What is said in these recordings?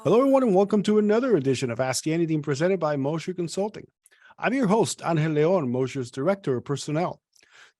Hello, everyone, and welcome to another edition of Ask Anything presented by Mosher Consulting. I'm your host, Angel Leon, Mosher's Director of Personnel.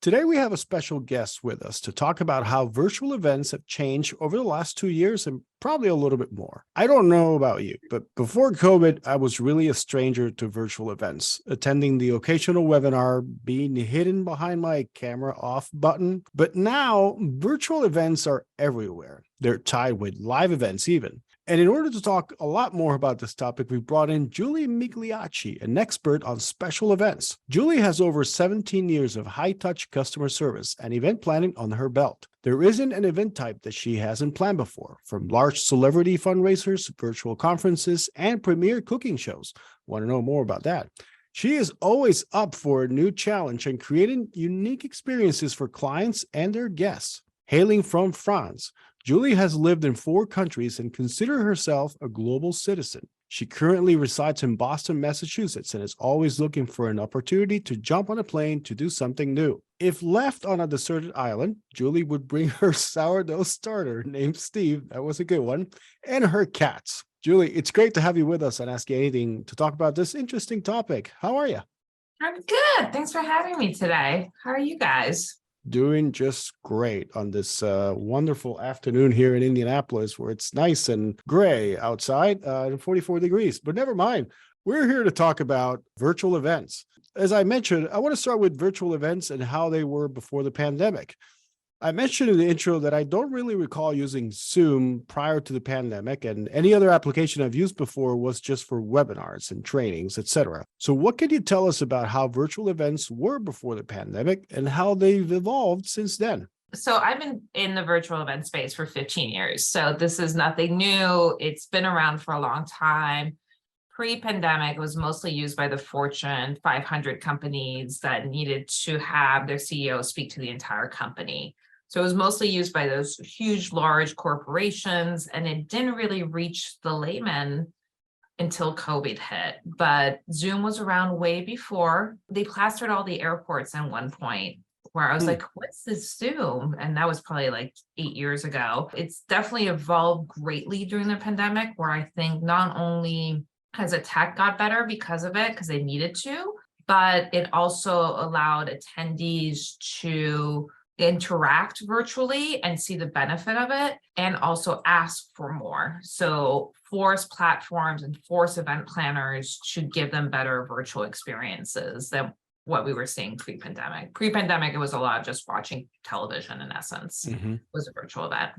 Today, we have a special guest with us to talk about how virtual events have changed over the last 2 years and probably a little bit more. I don't know about you, but before COVID, I was really a stranger to virtual events, attending the occasional webinar, being hidden behind my camera off button. But now, virtual events are everywhere. They're tied with live events even. And in order to talk a lot more about this topic, we brought in Julie Migliacci, an expert on special events. Julie has over 17 years of high-touch customer service and event planning on her belt. There isn't an event type that she hasn't planned before, from large celebrity fundraisers, virtual conferences, and premier cooking shows. Want to know more about that? She is always up for a new challenge and creating unique experiences for clients and their guests. Hailing from France, Julie has lived in 4 countries and considers herself a global citizen. She currently resides in Boston, Massachusetts, and is always looking for an opportunity to jump on a plane to do something new. If left on a deserted island, Julie would bring her sourdough starter named Steve, that was a good one, and her cats. Julie, it's great to have you with us on Ask Anything to talk about this interesting topic. How are you? I'm good. Thanks for having me today. How are you guys? Doing just great on this wonderful afternoon here in Indianapolis, where it's nice and gray outside and 44 degrees. But never mind. We're here to talk about virtual events. As I mentioned, I want to start with virtual events and how they were before the pandemic. I mentioned in the intro that I don't really recall using Zoom prior to the pandemic, and any other application I've used before was just for webinars and trainings, etc. So what can you tell us about how virtual events were before the pandemic and how they've evolved since then? So I've been in the virtual event space for 15 years. So this is nothing new. It's been around for a long time. Pre-pandemic, it was mostly used by the Fortune 500 companies that needed to have their CEO speak to the entire company. So it was mostly used by those huge, large corporations, and it didn't really reach the layman until COVID hit. But Zoom was around way before. They plastered all the airports at one point where I was like, what's this Zoom? And that was probably like 8 years ago. It's definitely evolved greatly during the pandemic, where I think not only has the tech got better because of it, because they needed to, but it also allowed attendees to interact virtually and see the benefit of it, and also ask for more. So force platforms and force event planners to give them better virtual experiences than what we were seeing pre-pandemic. Pre-pandemic, it was a lot of just watching television in essence. Was a virtual event.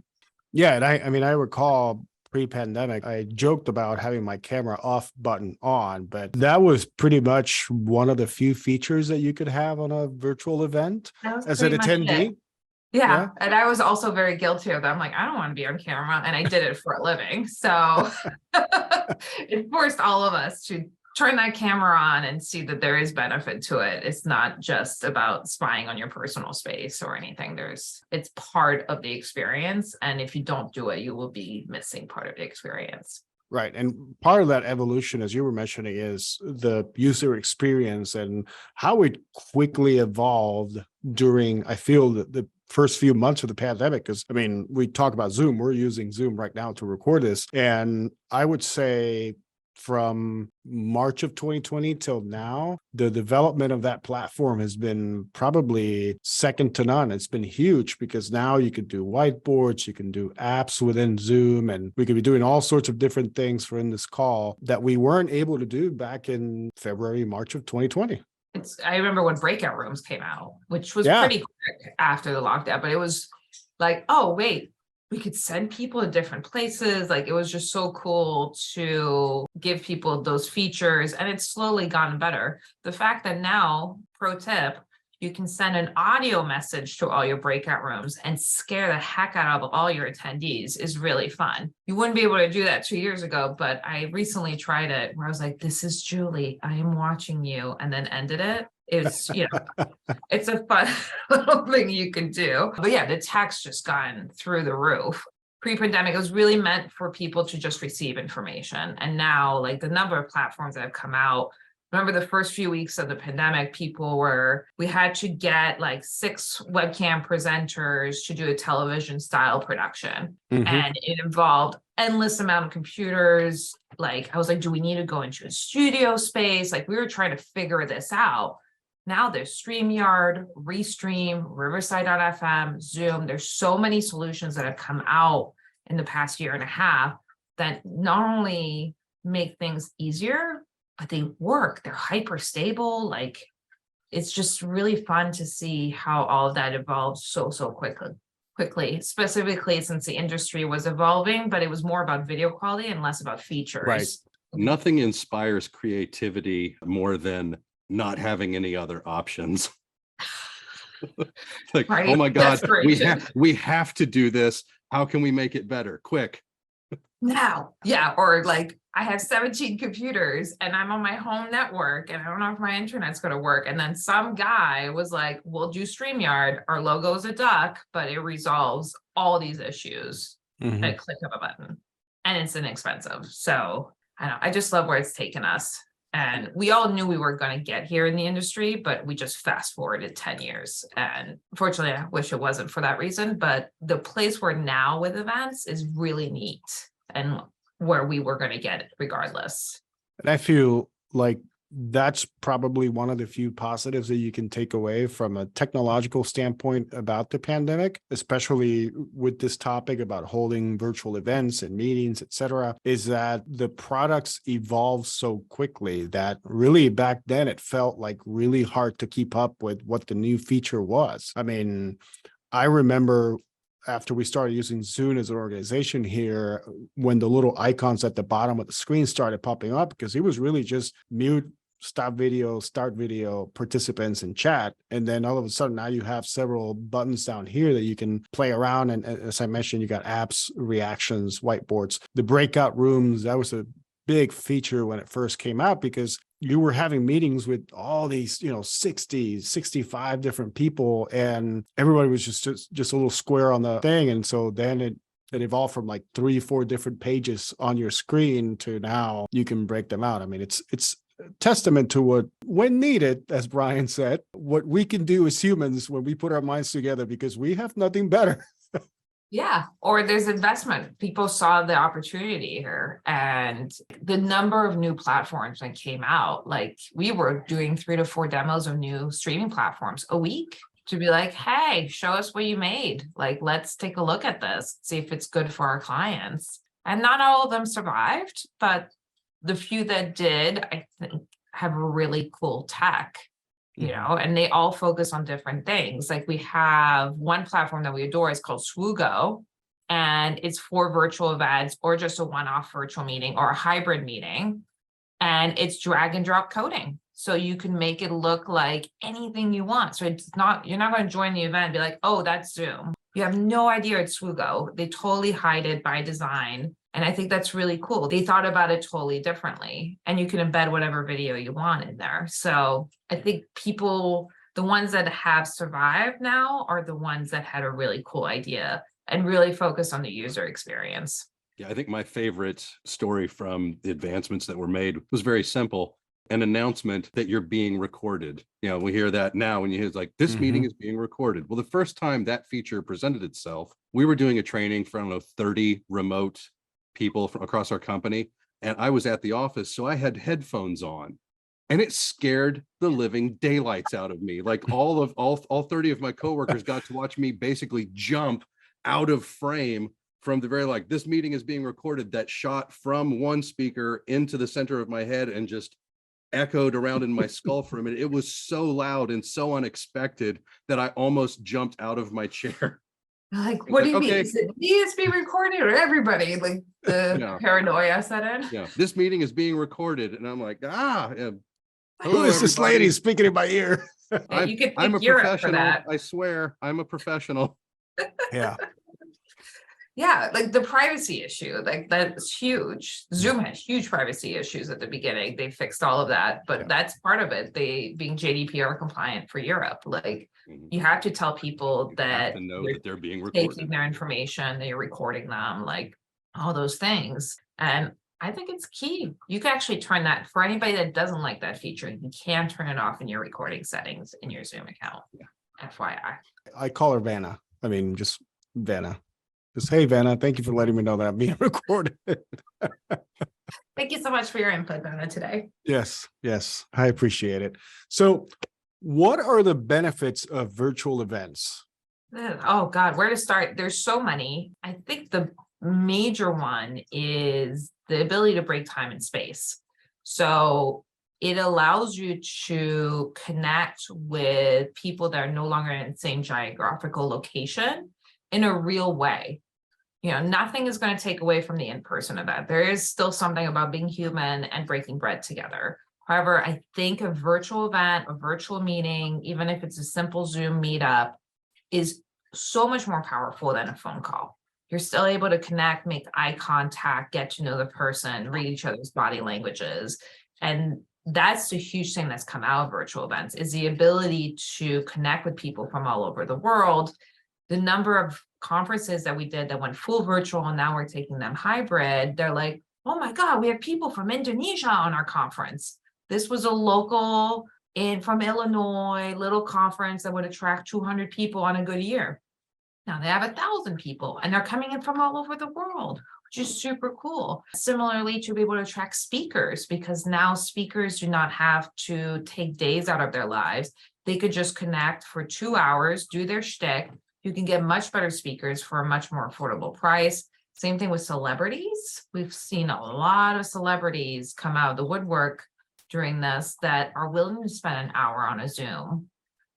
Yeah, and I recall pre-pandemic, I joked about having my camera off button on, but that was pretty much one of the few features that you could have on a virtual event as an attendee. Yeah. And I was also very guilty of that. I'm like, I don't want to be on camera. And I did it for a living. So it forced all of us to turn that camera on and see that there is benefit to it. It's not just about spying on your personal space or anything. It's part of the experience. And if you don't do it, you will be missing part of the experience. Right. And part of that evolution, as you were mentioning, is the user experience and how it quickly evolved during, I feel, the first few months of the pandemic. Because, we talk about Zoom. We're using Zoom right now to record this. And I would say from March of 2020 till now, the development of that platform has been probably second to none. It's been huge because now you can do whiteboards, you can do apps within Zoom, and we could be doing all sorts of different things for in this call that we weren't able to do back in February, March of 2020. I remember when breakout rooms came out, which was pretty quick after the lockdown, but it was like, oh, wait, we could send people to different places. Like, it was just so cool to give people those features, and it's slowly gotten better. The fact that now, pro tip, you can send an audio message to all your breakout rooms and scare the heck out of all your attendees is really fun. You wouldn't be able to do that 2 years ago, but I recently tried it where I was like, this is Julie, I am watching you, and then ended it. It's, it's a fun little thing you can do. But yeah, the tech's just gone through the roof. Pre-pandemic, it was really meant for people to just receive information. And now, like, the number of platforms that have come out, remember the first few weeks of the pandemic, we had to get like 6 webcam presenters to do a television style production. Mhm. And it involved endless amount of computers. Like, I was like, do we need to go into a studio space? Like, we were trying to figure this out. Now there's StreamYard, Restream, Riverside.fm, Zoom. There's so many solutions that have come out in the past year and a half that not only make things easier, but they work. They're hyper stable. Like, it's just really fun to see how all of that evolves so quickly, specifically since the industry was evolving, but it was more about video quality and less about features. Right. Nothing inspires creativity more than not having any other options. Like, Right? oh my God, Desperation. we have to do this. How can we make it better? Quick. Now, yeah, or like, I have 17 computers and I'm on my home network and I don't know if my internet's going to work. And then some guy was like, we'll do StreamYard. Our logo is a duck, but it resolves all these issues Mhm. at a click of a button, and it's inexpensive. So I just love where it's taken us. And we all knew we were going to get here in the industry, but we just fast forwarded 10 years. And unfortunately, I wish it wasn't for that reason. But the place we're now with events is really neat, and where we were going to get it regardless. And I feel like that's probably one of the few positives that you can take away from a technological standpoint about the pandemic, especially with this topic about holding virtual events and meetings, et cetera, is that the products evolve so quickly that really back then it felt like really hard to keep up with what the new feature was. I mean, I remember after we started using Zoom as an organization here, when the little icons at the bottom of the screen started popping up, because it was really just mute, stop video, start video, participants, and chat. And then all of a sudden now you have several buttons down here that you can play around. And as I mentioned, you got apps, reactions, whiteboards, the breakout rooms. That was a big feature when it first came out, because you were having meetings with all these, 60, 65 different people, and everybody was just a little square on the thing. And so then it evolved from like 3-4 different pages on your screen to now you can break them out. I mean, it's a testament to what, when needed, as Brian said, what we can do as humans when we put our minds together, because we have nothing better. Yeah, or there's investment. People saw the opportunity here, and the number of new platforms that came out, like we were doing 3 to 4 demos of new streaming platforms a week to be like, hey, show us what you made. Like, let's take a look at this, see if it's good for our clients. And not all of them survived, but the few that did, I think, have really cool tech. And they all focus on different things. Like, we have one platform that we adore is called Swoogo, and it's for virtual events or just a one-off virtual meeting or a hybrid meeting. And it's drag and drop coding. So you can make it look like anything you want. So you're not going to join the event and be like, oh, that's Zoom. You have no idea it's Swoogo. They totally hide it by design. And I think that's really cool. They thought about it totally differently, and you can embed whatever video you want in there. So I think the ones that have survived now are the ones that had a really cool idea and really focus on the user experience. Yeah, I think my favorite story from the advancements that were made was very simple. An announcement that you're being recorded. We hear that now when you hear it's like, this meeting is being recorded. Well, the first time that feature presented itself, we were doing a training for, 30 remote people from across our company. And I was at the office, so I had headphones on, and it scared the living daylights out of me. Like all 30 of my coworkers got to watch me basically jump out of frame from the very, like, this meeting is being recorded, that shot from one speaker into the center of my head and just echoed around in my skull for a minute. It was so loud and so unexpected that I almost jumped out of my chair. Like, what do you mean? Okay. Is it me it's being recorded, or everybody? Like, the paranoia set in? Yeah, this meeting is being recorded. And I'm like, Who hello, is this everybody. lady speaking in my ear? You could I'm a pick Europe for professional. that. I swear, I'm a professional. Yeah. Yeah, like the privacy issue, like that's huge. Zoom had huge privacy issues at the beginning. They fixed all of that, but Yeah. that's part of it. They being GDPR compliant for Europe. Like, you have to tell people You have that to know you're that they're being taking recorded. their information, that you're recording them, like all those things. And I think it's key. You can actually turn that for anybody that doesn't like that feature. You can turn it off in your recording settings in your Zoom account. FYI. I call her Vanna. I mean, just Vanna. Just, hey, Vanna, thank you for letting me know that I'm being recorded. Thank you so much for your input, Vanna, today. Yes, yes, I appreciate it. So, what are the benefits of virtual events? Oh God, where to start? There's so many. I think the major one is the ability to break time and space. So it allows you to connect with people that are no longer in the same geographical location in a real way. You know, nothing is going to take away from the in-person event. There is still something about being human and breaking bread together. However, I think a virtual event, a virtual meeting, even if it's a simple Zoom meetup, is so much more powerful than a phone call. You're still able to connect, make eye contact, get to know the person, read each other's body languages. And that's the huge thing that's come out of virtual events, is the ability to connect with people from all over the world. The number of conferences that we did that went full virtual and now we're taking them hybrid, they're like, oh my God, we have people from Indonesia on our conference. This was a local from Illinois, little conference that would attract 200 people on a good year. Now they have 1,000 people and they're coming in from all over the world, which is super cool. Similarly, to be able to attract speakers, because now speakers do not have to take days out of their lives. They could just connect for 2 hours, do their shtick. You can get much better speakers for a much more affordable price. Same thing with celebrities. We've seen a lot of celebrities come out of the woodwork during this that are willing to spend an hour on a Zoom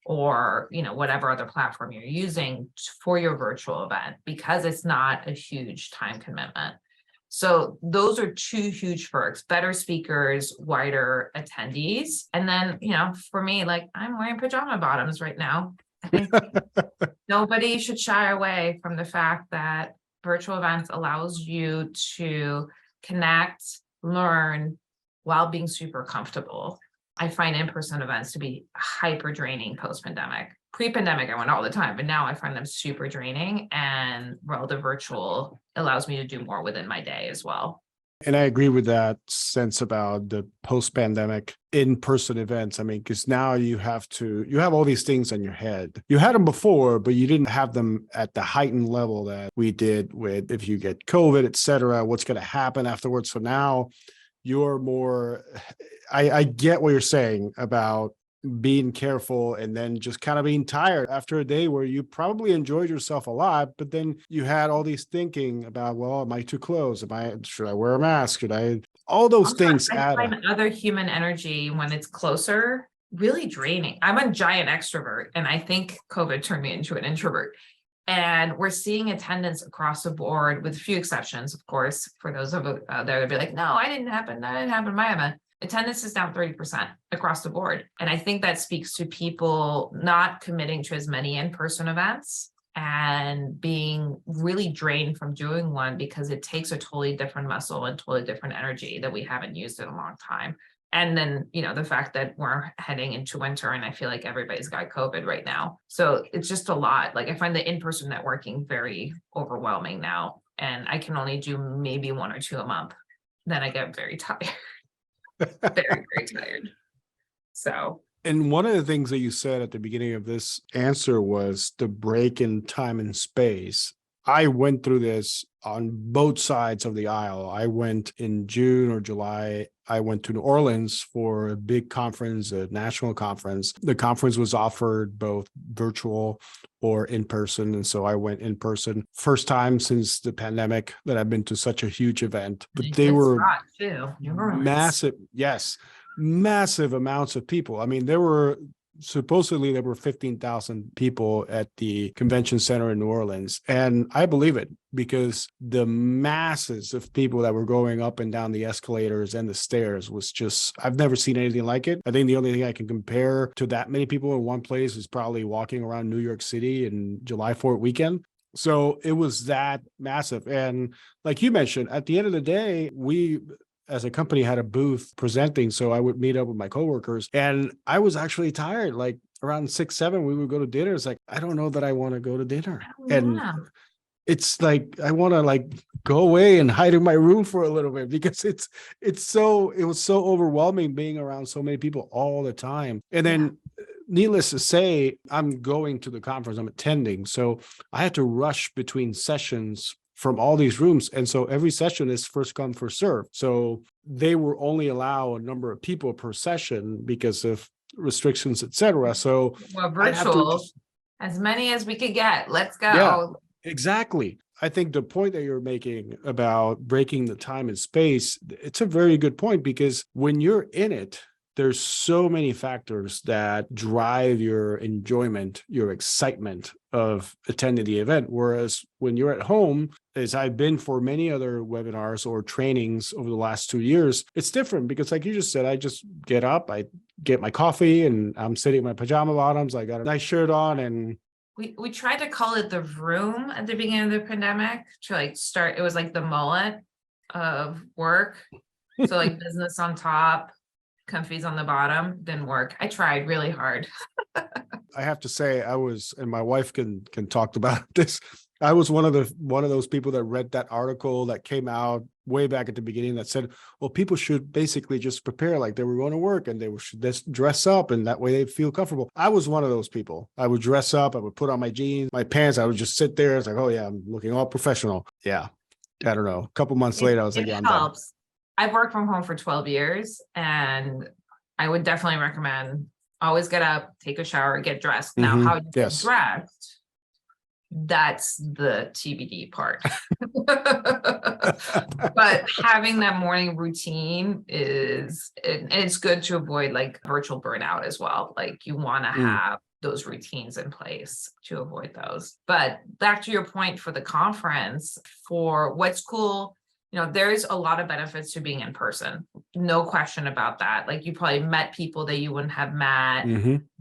or, you know, whatever other platform you're using for your virtual event, because it's not a huge time commitment. So those are two huge perks: better speakers, wider attendees. And then, you know, for me, like, I'm wearing pajama bottoms right now. I think nobody should shy away from the fact that virtual events allows you to connect, learn while being super comfortable. I find in-person events to be hyper draining post-pandemic. Pre-pandemic, I went all the time, but now I find them super draining. And well, the virtual allows me to do more within my day as well. And I agree with that sense about the post-pandemic in-person events. I mean, because now you have all these things in your head. You had them before, but you didn't have them at the heightened level that we did with, if you get COVID, et cetera, what's going to happen afterwards. So now you're more, I get what you're saying about being careful and then just kind of being tired after a day where you probably enjoyed yourself a lot, but then you had all these thinking about, well, am I too close? Should I wear a mask? All those things I add up. find other human energy when it's closer really draining. I'm a giant extrovert, and I think COVID turned me into an introvert. And we're seeing attendance across the board, with a few exceptions, of course, for those of there that be like, no, that didn't happen in my event. Attendance is down 30% across the board. And I think that speaks to people not committing to as many in-person events and being really drained from doing one, because it takes a totally different muscle and totally different energy that we haven't used in a long time. And then, you know, the fact that we're heading into winter and I feel like everybody's got COVID right now. So it's just a lot. Like, I find the in-person networking very overwhelming now, and I can only do maybe 1 or 2 a month. Then I get very tired, very, very tired. So. And one of the things that you said at the beginning of this answer was the break in time and space. I went through this on both sides of the aisle. I went in June or July. I went to New Orleans for a big conference, a national conference. The conference was offered both virtual or in person. And so I went in person. First time since the pandemic that I've been to such a huge event. But they were massive. Yes, massive amounts of people. I mean, supposedly there were 15,000 people at the convention center in New Orleans. And I believe it, because the masses of people that were going up and down the escalators and the stairs was just, I've never seen anything like it. I think the only thing I can compare to that many people in one place is probably walking around New York City in July 4th weekend. So it was that massive. And like you mentioned, at the end of the day, we as a company had a booth presenting. So I would meet up with my coworkers, and I was actually tired. Like around 6, 7, we would go to dinner. It's like, I don't know that I want to go to dinner. And it's like I want to like go away and hide in my room for a little bit because it was so overwhelming being around so many people all the time. And then needless to say, I'm going to the conference, I'm attending. So I had to rush between sessions from all these rooms. And so every session is first come, first serve. So they will only allow a number of people per session because of restrictions, etc. So Well, I have to virtual, just, as many as we could get. Let's yeah, go. exactly. I think the point that you're making about breaking the time and space, it's a very good point because when you're in it, there's so many factors that drive your enjoyment, your excitement of attending the event. Whereas when you're at home, as I've been for many other webinars or trainings over the last 2 years, it's different because like you just said, I just get up, I get my coffee and I'm sitting in my pajama bottoms. I got a nice shirt on and We tried to call it the room at the beginning of the pandemic to like start, it was like the mullet of work. So like business on top, comfies on the bottom, didn't work. I tried really hard. I have to say I was, and my wife can talk about this. I was one of those people that read that article that came out way back at the beginning that said, well, people should basically just prepare like they were going to work and they should just dress up and that way they feel comfortable. I was one of those people. I would dress up, I would put on my jeans, my pants, I would just sit there. It's like, oh yeah, I'm looking all professional. Yeah. I don't know. A couple months later, I was like, yeah, I'm done. Helps. I've worked from home for 12 years and I would definitely recommend always get up, take a shower, get dressed. Now, how you get dressed, that's the TBD part. But having that morning routine it's good to avoid like virtual burnout as well. Like you want to have those routines in place to avoid those. But back to your point for the conference, for what's cool, there's a lot of benefits to being in person. No question about that. Like you probably met people that you wouldn't have met.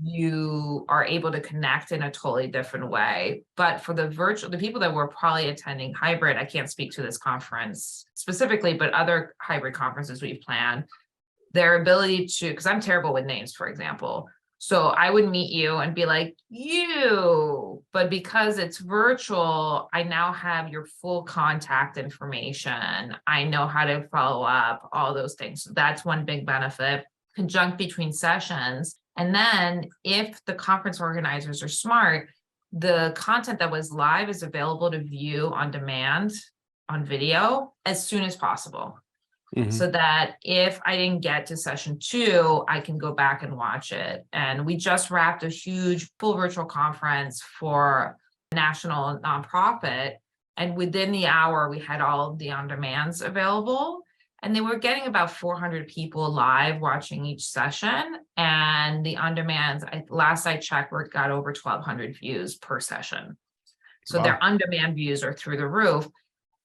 You are able to connect in a totally different way. But for the people that were probably attending hybrid, I can't speak to this conference specifically, but other hybrid conferences we've planned, their ability to, because I'm terrible with names, for example. So I would meet you and be like, you, but because it's virtual, I now have your full contact information. I know how to follow up, all those things. So that's one big benefit. Conjunct between sessions. And then if the conference organizers are smart, the content that was live is available to view on demand on video as soon as possible. So that if I didn't get to session 2, I can go back and watch it. And we just wrapped a huge full virtual conference for a national nonprofit. And within the hour, we had all of the on-demands available. And they were getting about 400 people live watching each session. And the on-demands, last I checked, got over 1,200 views per session. So their on-demand views are through the roof.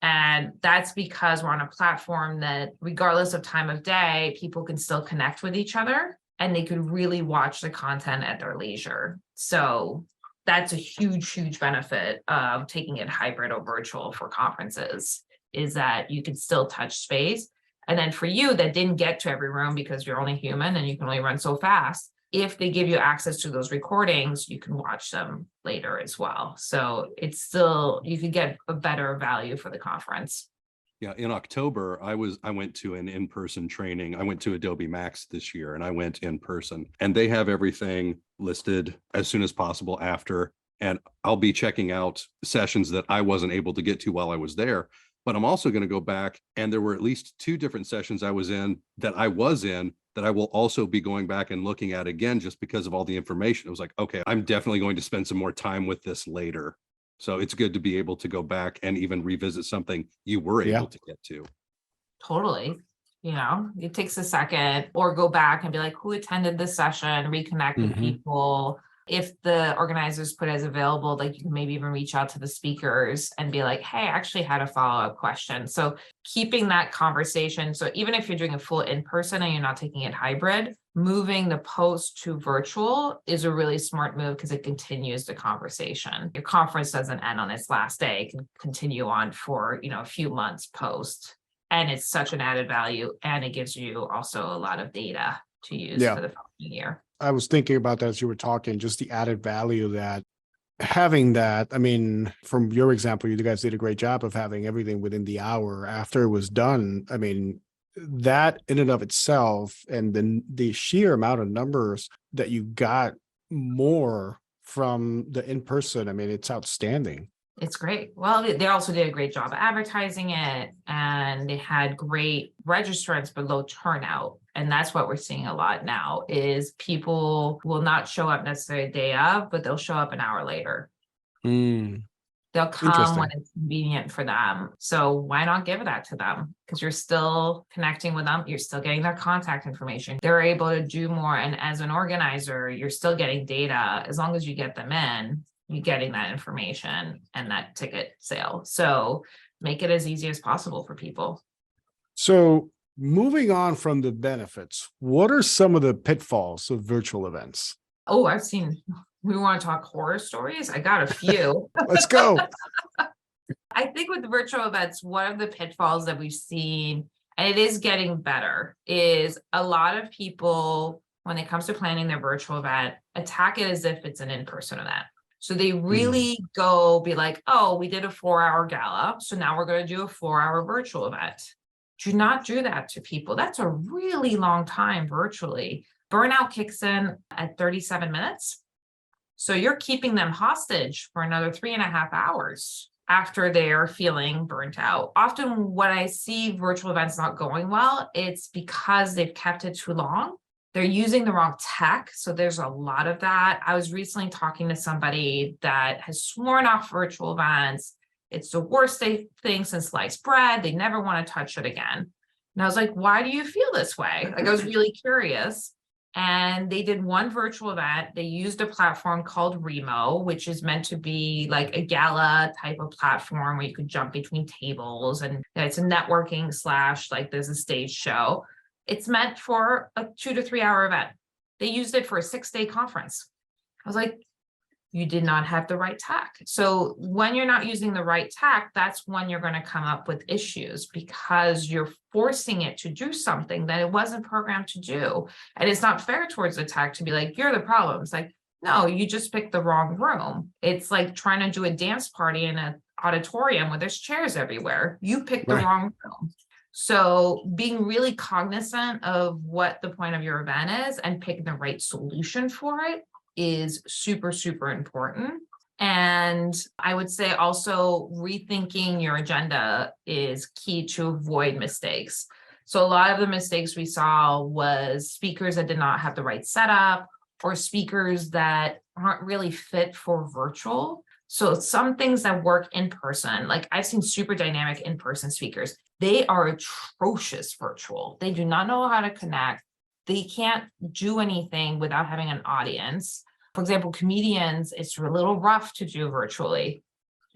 And that's because we're on a platform that regardless of time of day, people can still connect with each other and they could really watch the content at their leisure. So that's a huge, huge benefit of taking it hybrid or virtual for conferences, is that you can still touch space. And then for you that didn't get to every room because you're only human and you can only run so fast, if they give you access to those recordings, you can watch them later as well. So it's still, you could get a better value for the conference. Yeah, in October, I went to an in-person training. I went to Adobe Max this year and I went in person and they have everything listed as soon as possible after. And I'll be checking out sessions that I wasn't able to get to while I was there. But I'm also going to go back, and there were at least 2 different sessions I was in that I will also be going back and looking at again, just because of all the information. It was like, okay, I'm definitely going to spend some more time with this later. So it's good to be able to go back and even revisit something you were able to get to. Totally. It takes a second, or go back and be like, who attended this session, reconnect with people. If the organizers put as available, like you can maybe even reach out to the speakers and be like, hey, I actually had a follow-up question. So keeping that conversation. So even if you're doing a full in-person and you're not taking it hybrid, moving the post to virtual is a really smart move because it continues the conversation. Your conference doesn't end on its last day. It can continue on for, a few months post. And it's such an added value. And it gives you also a lot of data to use for the following year. I was thinking about that as you were talking, just the added value that having that, I mean, from your example, you guys did a great job of having everything within the hour after it was done. I mean, that in and of itself, and then the sheer amount of numbers that you got more from the in-person, I mean, it's outstanding. It's great. Well, they also did a great job advertising it, and they had great registrants but low turnout. And that's what we're seeing a lot now is people will not show up necessarily the day of, but they'll show up an hour later. Mm, They'll come when interesting. it's convenient for them. So why not give that to them? Because you're still connecting with them. You're still getting their contact information. They're able to do more. And as an organizer, you're still getting data. As long as you get them in, you're getting that information and that ticket sale. So make it as easy as possible for people. So moving on from the benefits, what are some of the pitfalls of virtual events? Oh, I've seen, we want to talk horror stories. I got a few. Let's go. I think with virtual events, one of the pitfalls that we've seen, and it is getting better, is a lot of people, when it comes to planning their virtual event, attack it as if it's an in-person event. So they really go be like, oh, we did a 4-hour gala, so now we're going to do a 4-hour virtual event. Do not do that to people. That's a really long time virtually. Burnout kicks in at 37 minutes. So you're keeping them hostage for another 3.5 hours after they're feeling burnt out. Often when I see virtual events not going well, it's because they've kept it too long. They're using the wrong tech. So there's a lot of that. I was recently talking to somebody that has sworn off virtual events. It's the worst thing since sliced bread. They never want to touch it again. And I was like, why do you feel this way? Like, I was really curious. And they did one virtual event. They used a platform called Remo, which is meant to be like a gala type of platform where you could jump between tables, and it's a networking / like there's a stage show. It's meant for a 2 to 3 hour event. They used it for a 6-day conference. I was like, you did not have the right tech. So when you're not using the right tech, that's when you're going to come up with issues, because you're forcing it to do something that it wasn't programmed to do. And it's not fair towards the tech to be like, you're the problem. It's like, no, you just picked the wrong room. It's like trying to do a dance party in an auditorium where there's chairs everywhere. You picked the wrong room. So being really cognizant of what the point of your event is and picking the right solution for it is super, super important. And I would say also rethinking your agenda is key to avoid mistakes. So a lot of the mistakes we saw was speakers that did not have the right setup, or speakers that aren't really fit for virtual. So some things that work in person, like I've seen super dynamic in-person speakers, they are atrocious virtual. They do not know how to connect. They can't do anything without having an audience. For example, comedians, it's a little rough to do virtually.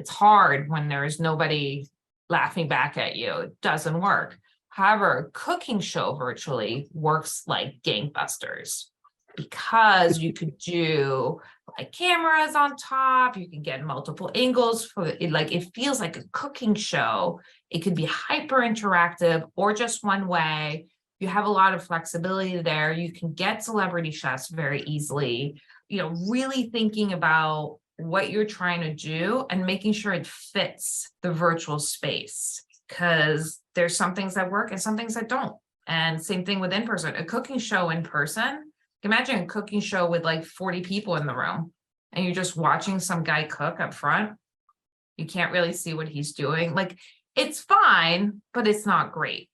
It's hard when there's nobody laughing back at you. It doesn't work. However, a cooking show virtually works like gangbusters, because you could do like cameras on top, you can get multiple angles for it. Like, it feels like a cooking show. It could be hyper interactive or just one way. You have a lot of flexibility there. You can get celebrity chefs very easily. You know, really thinking about what you're trying to do and making sure it fits the virtual space, because there's some things that work and some things that don't. And same thing with in-person. A cooking show in person, imagine a cooking show with like 40 people in the room and you're just watching some guy cook up front. You can't really see what he's doing. Like, it's fine, but it's not great.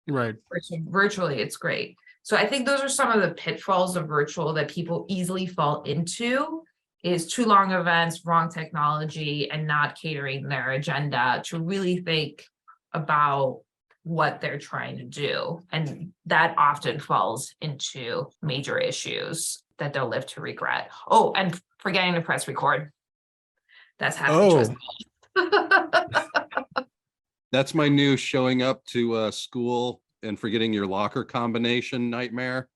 Right. Virtually, it's great. So I think those are some of the pitfalls of virtual that people easily fall into, is too long events, wrong technology, and not catering their agenda to really think about what they're trying to do. And that often falls into major issues that they'll live to regret. Oh, and forgetting to press record. That's happened to us. That's my new showing up to school and forgetting your locker combination nightmare.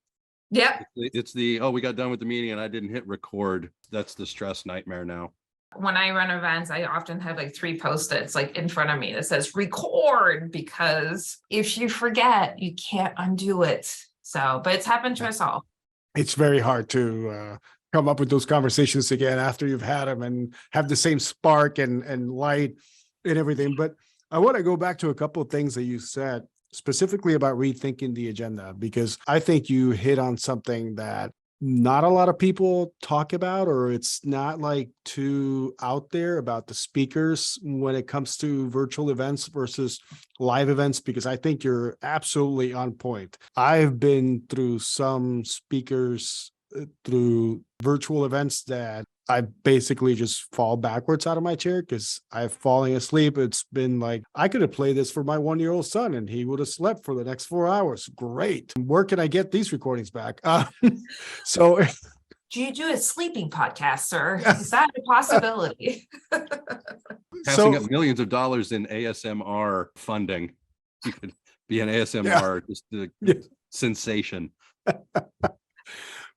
Yep. It's the, oh, we got done with the meeting and I didn't hit record. That's the stress nightmare now. When I run events, I often have like 3 Post-its like in front of me that says record, because if you forget, you can't undo it. So, but it's happened to us all. It's very hard to come up with those conversations again after you've had them and have the same spark and light and everything. But I want to go back to a couple of things that you said specifically about rethinking the agenda, because I think you hit on something that not a lot of people talk about, or it's not like too out there about the speakers when it comes to virtual events versus live events, because I think you're absolutely on point. I've been through some speakers through virtual events that I basically just fall backwards out of my chair because I'm falling asleep. It's been like, I could have played this for my 1-year-old son and he would have slept for the next 4 hours. Great. Where can I get these recordings back? So Do you do a sleeping podcast, sir? Is that a possibility? Passing up millions of dollars in ASMR funding. You could be an ASMR, just a sensation.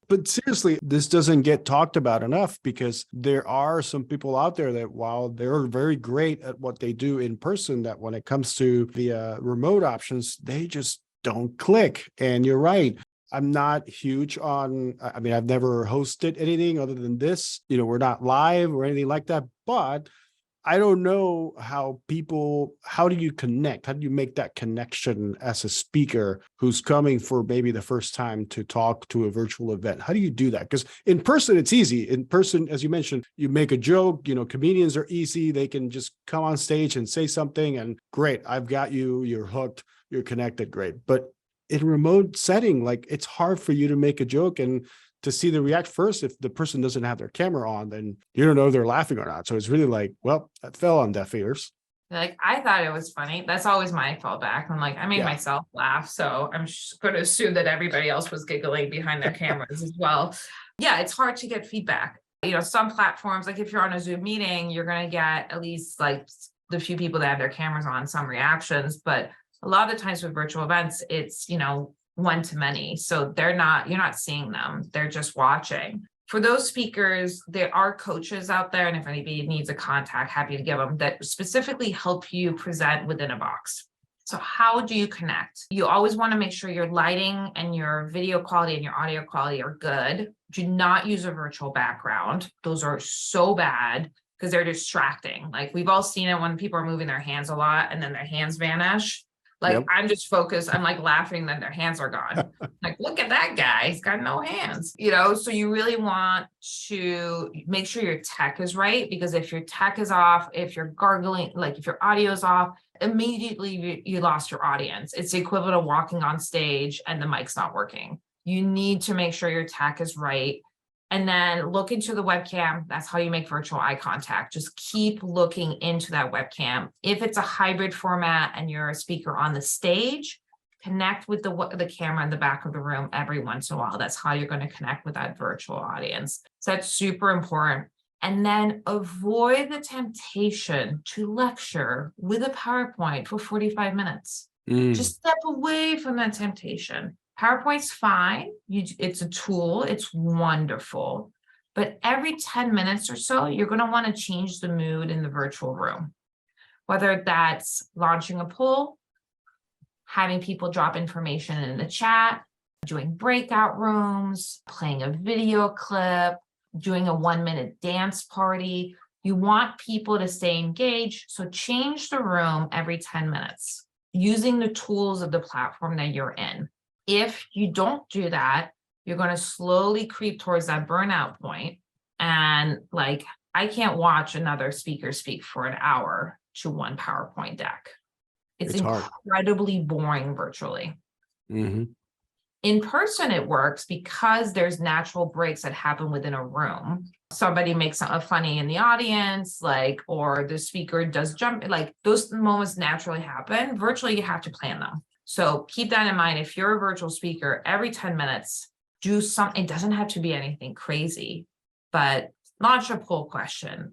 But seriously, this doesn't get talked about enough, because there are some people out there that, while they're very great at what they do in person, that when it comes to the remote options, they just don't click. And you're right. I'm not huge on, I mean, I've never hosted anything other than this. We're not live or anything like that, but I don't know how do you connect? How do you make that connection as a speaker who's coming for maybe the first time to talk to a virtual event? How do you do that? Because in person, it's easy. In person, as you mentioned, you make a joke, comedians are easy. They can just come on stage and say something and great, I've got you, you're hooked, you're connected, great. But in a remote setting, like, it's hard for you to make a joke and to see the react first. If the person doesn't have their camera on, then you don't know if they're laughing or not. So it's really like, well, that fell on deaf ears. Like, I thought it was funny. That's always my fallback. I'm like, I made myself laugh, so I'm just going to assume that everybody else was giggling behind their cameras as well. Yeah, it's hard to get feedback. Some platforms, like if you're on a Zoom meeting, you're going to get at least like the few people that have their cameras on, some reactions. But a lot of the times with virtual events, it's, one to many. So you're not seeing them. They're just watching. For those speakers, there are coaches out there, and if anybody needs a contact, happy to give them, that specifically help you present within a box. So how do you connect? You always want to make sure your lighting and your video quality and your audio quality are good. Do not use a virtual background. Those are so bad because they're distracting. Like, we've all seen it when people are moving their hands a lot and then their hands vanish. Like, yep. I'm just focused. I'm like laughing that their hands are gone. Like, look at that guy. He's got no hands, So you really want to make sure your tech is right, because if your tech is off, if you're gargling, like if your audio is off, immediately you lost your audience. It's the equivalent of walking on stage and the mic's not working. You need to make sure your tech is right. And then look into the webcam. That's how you make virtual eye contact. Just keep looking into that webcam. If it's a hybrid format and you're a speaker on the stage, connect with the camera in the back of the room every once in a while. That's how you're going to connect with that virtual audience. So that's super important. And then avoid the temptation to lecture with a PowerPoint for 45 minutes. Just step away from that temptation. PowerPoint's fine. It's a tool. It's wonderful. But every 10 minutes or so, you're going to want to change the mood in the virtual room. Whether that's launching a poll, having people drop information in the chat, doing breakout rooms, playing a video clip, doing a 1-minute dance party. You want people to stay engaged. So change the room every 10 minutes using the tools of the platform that you're in. If you don't do that, you're going to slowly creep towards that burnout point. And like, I can't watch another speaker speak for an hour to one PowerPoint deck. It's incredibly boring virtually. Mm-hmm. In person, it works because there's natural breaks that happen within a room. Somebody makes something funny in the audience, or the speaker does jump, those moments naturally happen. Virtually, you have to plan them. So keep that in mind. If you're a virtual speaker, every 10 minutes, do something. It doesn't have to be anything crazy, but launch a poll question,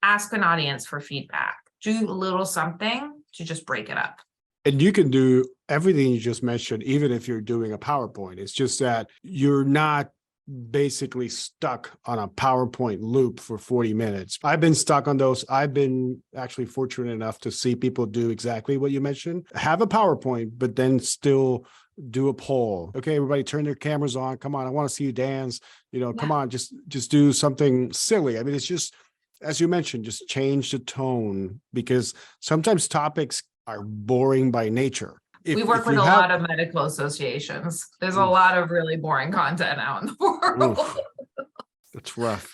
ask an audience for feedback, do a little something to just break it up. And you can do everything you just mentioned, even if you're doing a PowerPoint. It's just that you're not basically stuck on a PowerPoint loop for 40 minutes. I've been stuck on those. I've been actually fortunate enough to see people do exactly what you mentioned. Have a PowerPoint, but then still do a poll. Okay, everybody turn their cameras on. Come on, I want to see you dance. Come Yeah. on, just do something silly. I mean, it's just, as you mentioned, just change the tone, because sometimes topics are boring by nature. We work with a lot of medical associations. There's a lot of really boring content out in the world. Oof, that's rough.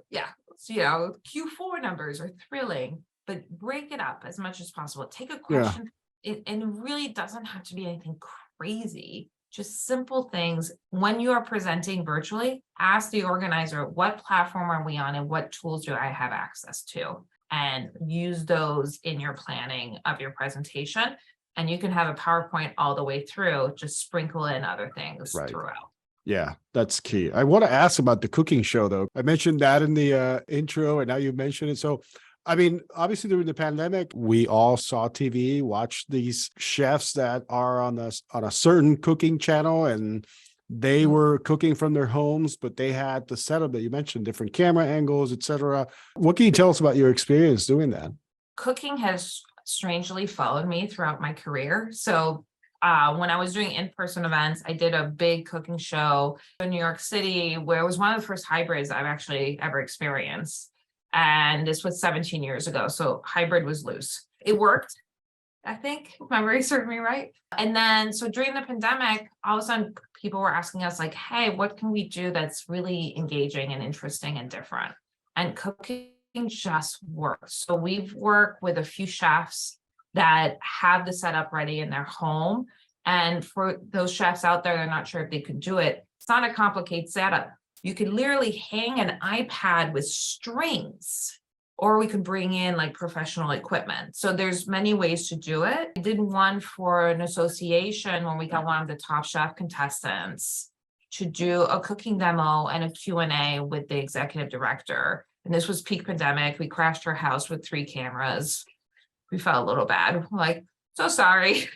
Yeah. So, Q4 numbers are thrilling, but break it up as much as possible. Take a question, and it really doesn't have to be anything crazy, just simple things. When you are presenting virtually, ask the organizer, what platform are we on and what tools do I have access to? And use those in your planning of your presentation. And you can have a PowerPoint all the way through, just sprinkle in other things throughout. Yeah, that's key. I want to ask about the cooking show, though. I mentioned that in the intro, and now you mentioned it. So, I mean, obviously during the pandemic, we all saw TV, watched these chefs that are on a certain cooking channel, and they were cooking from their homes, but they had the setup that you mentioned, different camera angles, etc. What can you tell us about your experience doing that? Cooking has strangely followed me throughout my career. So when I was doing in-person events, I did a big cooking show in New York City, where it was one of the first hybrids I've actually ever experienced. And this was 17 years ago. So hybrid was loose. It worked, I think, if memory served me right. And then, so during the pandemic, all of a sudden people were asking us like, hey, what can we do that's really engaging and interesting and different? And cooking just works. So we've worked with a few chefs that have the setup ready in their home. And for those chefs out there, they're not sure if they could do it. It's not a complicated setup. You could literally hang an iPad with strings, or we could bring in like professional equipment. So there's many ways to do it. I did one for an association when we got one of the Top Chef contestants to do a cooking demo and a Q&A with the executive director. And this was peak pandemic. We crashed her house with 3 cameras. We felt a little bad. We're like, so sorry.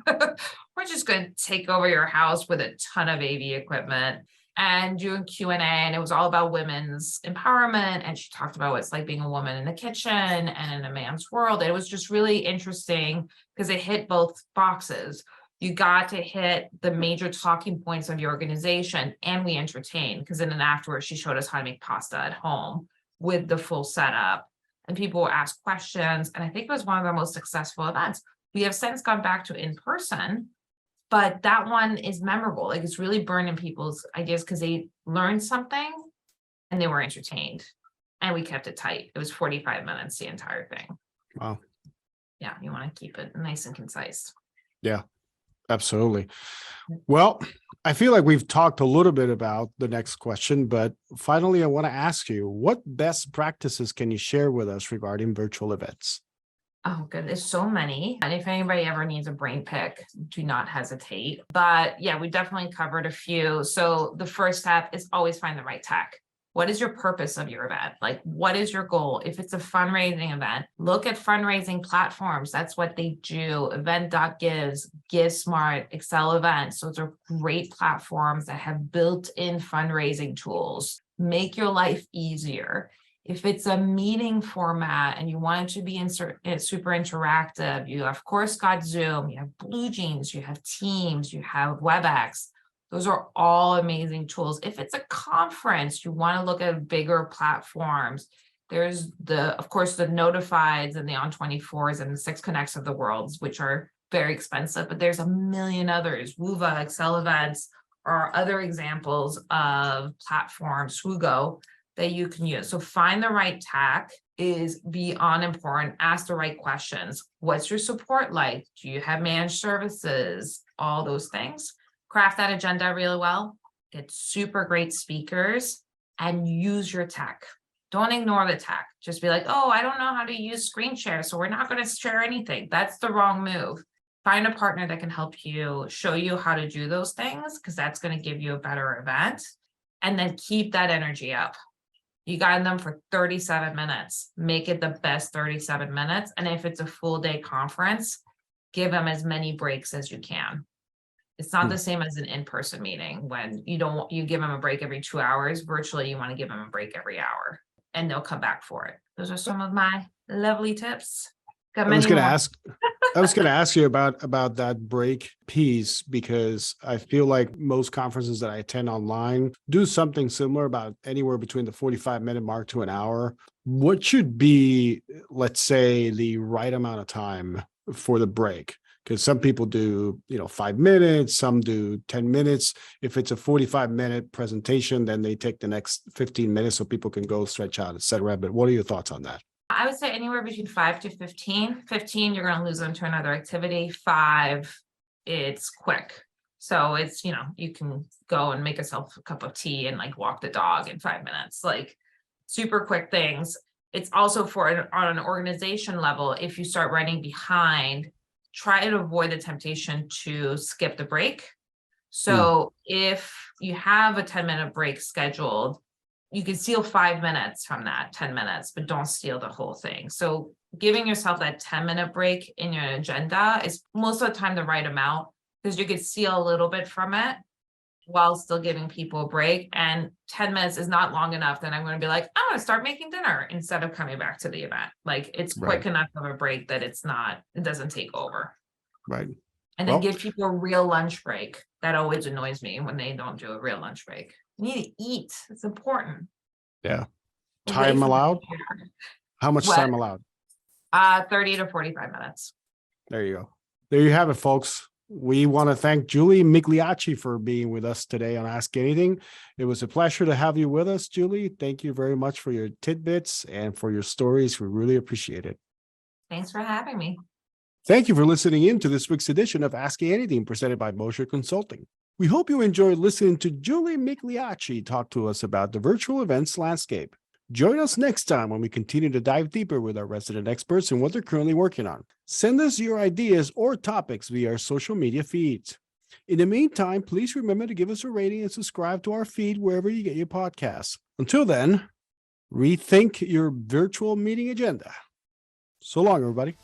We're just going to take over your house with a ton of AV equipment and doing Q&A. And it was all about women's empowerment. And she talked about what it's like being a woman in the kitchen and in a man's world. It was just really interesting because it hit both boxes. You got to hit the major talking points of your organization, and we entertained, because then afterwards she showed us how to make pasta at home with the full setup. And people will ask questions. And I think it was one of our most successful events. We have since gone back to in-person, but that one is memorable. Like, it's really burned in people's ideas because they learned something and they were entertained. And we kept it tight. It was 45 minutes, the entire thing. Wow. Yeah, you want to keep it nice and concise. Yeah, absolutely. Well, I feel like we've talked a little bit about the next question, but finally, I want to ask you, what best practices can you share with us regarding virtual events? Oh, good. There's so many. And if anybody ever needs a brain pick, do not hesitate. But yeah, we definitely covered a few. So the first step is always find the right tech. What is your purpose of your event? Like, what is your goal? If it's a fundraising event, look at fundraising platforms. That's what they do. Event.gives, GiveSmart, Excel Events. Those are great platforms that have built-in fundraising tools. Make your life easier. If it's a meeting format and you want it to be super interactive, you of course got Zoom, you have BlueJeans, you have Teams, you have WebEx. Those are all amazing tools. If it's a conference, you want to look at bigger platforms. There's of course, the Notifieds and the On24s and the 6Connects of the world, which are very expensive, but there's a million others. Wova, Excel Events are other examples of platforms, Swoogo, that you can use. So find the right tech is beyond important. Ask the right questions. What's your support like? Do you have managed services? All those things. Craft that agenda really well. Get super great speakers and use your tech. Don't ignore the tech. Just be like, oh, I don't know how to use screen share, so we're not going to share anything. That's the wrong move. Find a partner that can help you, show you how to do those things, because that's going to give you a better event. And then keep that energy up. You got them for 37 minutes. Make it the best 37 minutes. And if it's a full day conference, give them as many breaks as you can. It's not the same as an in-person meeting when you give them a break every 2 hours. Virtually, you want to give them a break every hour, and they'll come back for it. Those are some of my lovely tips. Got I was many going to more. ask, I was going to ask you about that break piece, because I feel like most conferences that I attend online do something similar, about anywhere between the 45-minute mark to an hour. What should be, let's say, the right amount of time for the break? Because some people do, 5 minutes, some do 10 minutes. If it's a 45-minute presentation, then they take the next 15 minutes so people can go stretch out, et cetera. But what are your thoughts on that? I would say anywhere between 5 to 15. 15, you're going to lose them to another activity. 5, it's quick. So it's, you can go and make yourself a cup of tea and like walk the dog in 5 minutes, like super quick things. It's also on an organization level, if you start running behind, try to avoid the temptation to skip the break. So if you have a 10-minute break scheduled, you can steal 5 minutes from that 10 minutes, but don't steal the whole thing. So giving yourself that 10-minute break in your agenda is most of the time the right amount, because you could steal a little bit from it while still giving people a break. And 10 minutes is not long enough. Then I'm going to be like, I'm going to start making dinner instead of coming back to the event. Like it's quick enough of a break that it doesn't take over. Right. And then give people a real lunch break. That always annoys me when they don't do a real lunch break. You need to eat. It's important. Yeah. Time allowed? How much time allowed? 30 to 45 minutes. There you go. There you have it, folks. We want to thank Julie Migliacci for being with us today on Ask Anything. It was a pleasure to have you with us, Julie. Thank you very much for your tidbits and for your stories. We really appreciate it. Thanks for having me. Thank you for listening in to this week's edition of Ask Anything, presented by Mosher Consulting. We hope you enjoyed listening to Julie Migliacci talk to us about the virtual events landscape. Join us next time when we continue to dive deeper with our resident experts and what they're currently working on. Send us your ideas or topics via our social media feeds. In the meantime, please remember to give us a rating and subscribe to our feed wherever you get your podcasts. Until then, rethink your virtual meeting agenda. So long, everybody.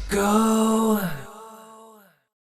Go